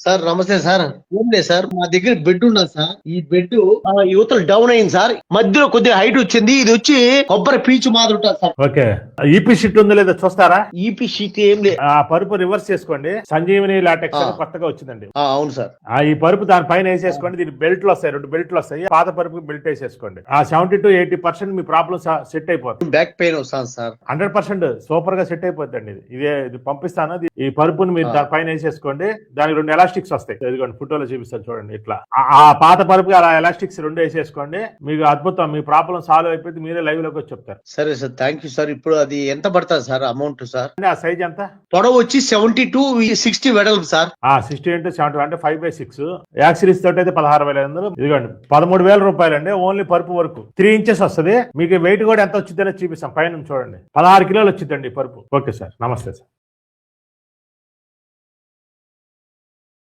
Sir నమస్తే sir. ఏం లేదు సార్, మా దగ్గర బెడ్ ఉన్నది సార్. ఈ బెడ్ యువతలు డౌన్ అయింది సార్. మధ్యలో కొద్దిగా హైట్ వచ్చింది. ఇది వచ్చి కొబ్బరి పీచు మాదిరి ఉంటుంది సార్. ఓకే, ఈపీ షీట్ ఉందో లేదో చూస్తారా? ఈపీ షీట్ ఏం లేదు. ఆ పరుపు రివర్స్ చేసుకోండి. సంజీవని లాటెక్స్ కొత్తగా వచ్చిందండి. అవును సార్. ఈ పరుపు దానిపైన వేసేసుకోండి. దీని బెల్ట్లు వస్తాయి, 2 బెల్ట్లు వస్తాయి. పాత పరుపు బెల్ట్ వేసేసుకోండి. ఆ 70 to 80% మీ ప్రాబ్లమ్ సెట్ అయిపోతుంది. బ్యాక్ పెయిన్ వస్తాను సార్. 100% సూపర్ గా సెట్ అయిపోతుంది. ఇది పంపిస్తాను. ఈ పరుపుని మీరు దానిపైన వేసేసుకోండి. దానికి 2 ఎలాస్టిక్స్ వస్తాయి. ఇదిగోండి ఫోటోలో చూపిస్తాను చూడండి. ఇట్లా ఆ పాత పరుపుకి అలా ఎలాస్టిక్స్ 2 వేసేసుకోండి. మీకు అద్భుతం, మీ ప్రాబ్లం సాల్వ్ అయిపోతే మీరే లైవ్ లోకి వచ్చి చెప్తారు. సరే సార్, థ్యాంక్ యూ సార్. ఇప్పుడు అది ఎంత పడుతుంది సార్ అమౌంట్ సార్? ఆ సైజ్ ఎంత? పొడవు వచ్చి 70 to 60 వెడల్పు సార్. 60 into 70 అంటే 5/6. యాక్సిరీస్ తోటి అయితే 16,500. ఇదిగోండి 13,000 రూపాయలండి. ఓన్లీ పరుపు వరకు 3 inches వస్తుంది. మీకు వెయిట్ కూడా ఎంత వచ్చిందనే చూపిస్తాం. పైన చూడండి 16 కిలోలు వచ్చిందండి పరుపు. ఓకే సార్, నమస్తే సార్.